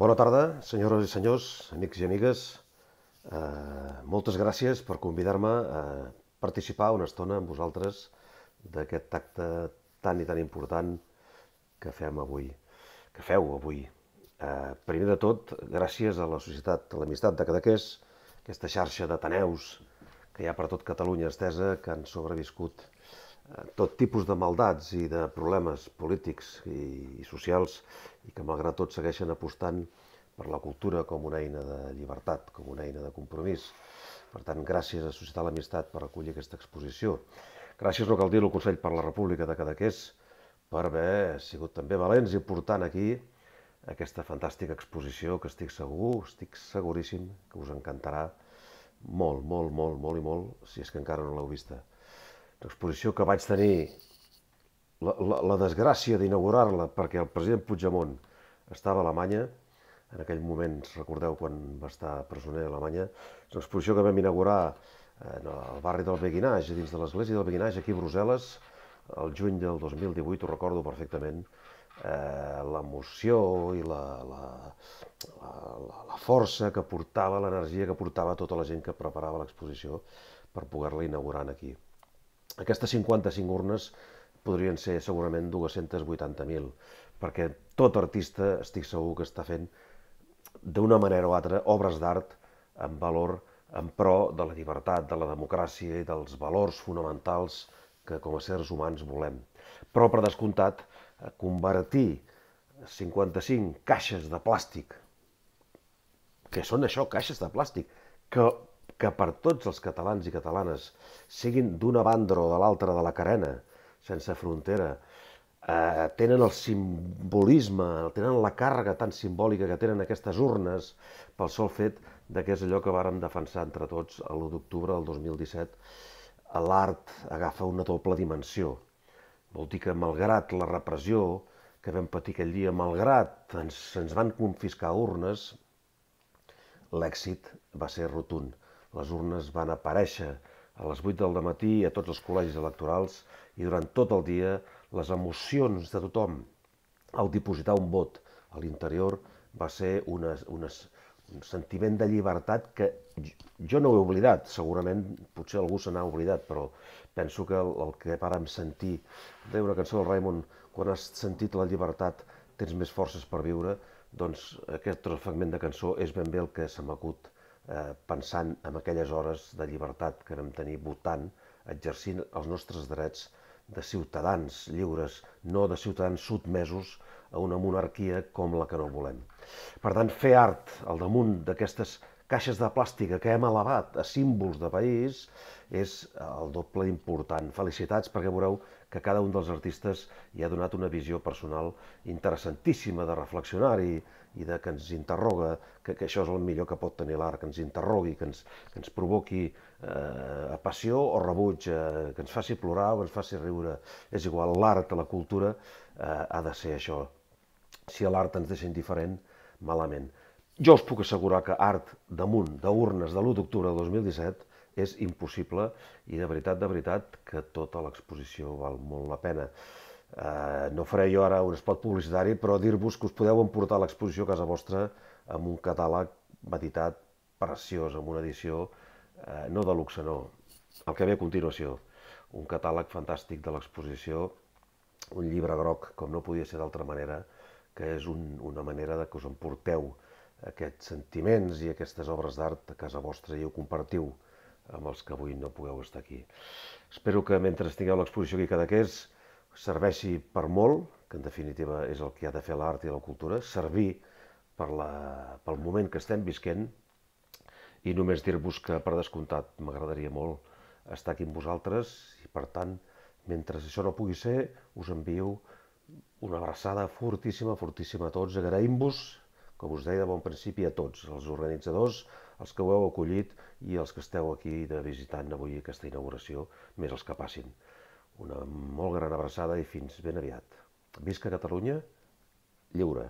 Bona tarda, senyores i senyors, amics i amigues. Moltes gràcies per convidar-me a participar una estona amb vosaltres d'aquest acte tan i tan important que fem avui, que feu avui. Primer de tot, gràcies a la Societat de l'Amistat de Cadaqués, aquesta xarxa d'ateneus que hi ha per tot Catalunya estesa, que han sobreviscut tot tipus de maldats i de problemes polítics i socials i que malgrat tot segueixen apostant per la cultura com una eina de llibertat, com una eina de compromís. Per tant, gràcies a Societat de l'Amistat per acollir aquesta exposició. Gràcies, no cal dir-ho, al Consell per la República de Cadaqués per haver sigut també valents i portant aquí aquesta fantàstica exposició que estic seguríssim que us encantarà molt, molt, molt, molt i molt, si és que encara no l'heu vista. Una exposició que vaig tenir la desgràcia d'inaugurar-la perquè el president Puigdemont estava a Alemanya, en aquell moment, recordeu, quan va estar presoner a Alemanya. És una exposició que vam inaugurar al barri del Beguinage, dins de l'església del Beguinage, aquí a Brussel·les, el juny del 2018, ho recordo perfectament. L'emoció i la força que portava, l'energia que portava tota la gent que preparava l'exposició per poder-la inaugurar aquí. Aquestes 55 urnes podrien ser segurament 280.000, perquè tot artista estic segur que està fent d'una manera o altra obres d'art amb valor en pro de la llibertat, de la democràcia i dels valors fonamentals que com a éssers humans volem. Però, per descomptat, convertir 55 caixes de plàstic, que són això, caixes de plàstic, que per tots els catalans i catalanes siguin d'una banda o de l'altra de la carena, sense frontera, tenen el simbolisme, tenen la càrrega tan simbòlica que tenen aquestes urnes pel sol fet que és allò que vàrem defensar entre tots l'1 d'octubre del 2017. L'art agafa una doble dimensió. Vol dir que malgrat la repressió que vam patir aquell dia, malgrat ens van confiscar urnes, l'èxit va ser rotund. Les urnes van aparèixer a les 8 del matí a tots els col·legis electorals i durant tot el dia les emocions de tothom al dipositar un vot a l'interior va ser un sentiment de llibertat que jo no he oblidat. Segurament potser algú se n'ha oblidat, però penso que el que vàrem sentir, deia una cançó del Raimon, quan has sentit la llibertat tens més forces per viure, doncs aquest fragment de cançó és ben bé el que se m'acut pensant en aquelles hores de llibertat que vam tenir votant, exercint els nostres drets de ciutadans lliures, no de ciutadans sotmesos a una monarquia com la que no volem. Per tant, fer art al damunt d'aquestes caixes de plàstica que hem elevat a símbols de país és el doble important. Felicitats, perquè veureu que cada un dels artistes hi ha donat una visió personal interessantíssima de reflexionar-hi i que ens interroga, que això és el millor que pot tenir l'art, que ens interrogui, que ens provoqui passió o rebuig, que ens faci plorar o ens faci riure. És igual, l'art, la cultura ha de ser això. Si a l'art ens deixa indiferent, malament. Jo us puc assegurar que art damunt d'urnes de l'1 d'octubre del 2017 és impossible i de veritat que tota l'exposició val molt la pena. No faré jo ara un spot publicitari, però dir-vos que us podeu emportar l'exposició a casa vostra amb un catàleg editat preciós, amb una edició no de luxe, no, el que ve a continuació, un catàleg fantàstic de l'exposició, un llibre groc, com no podia ser d'altra manera, que és una manera que us emporteu aquests sentiments i aquestes obres d'art a casa vostra i ho compartiu amb els que avui no pugueu estar aquí. Espero que mentre tingueu l'exposició aquí a Cadaqués serveixi per molt, que en definitiva és el que ha de fer l'art i la cultura, servir pel moment que estem visquent i només dir-vos que, per descomptat, m'agradaria molt estar aquí amb vosaltres i, per tant, mentre això no pugui ser, us envio una abraçada fortíssima, fortíssima a tots, agraïm-vos, com us deia de bon principi, a tots, els organitzadors, els que ho heu acollit i els que esteu aquí visitant avui aquesta inauguració, més els que passin. Una molt gran abraçada i fins ben aviat. Visca Catalunya, lliure!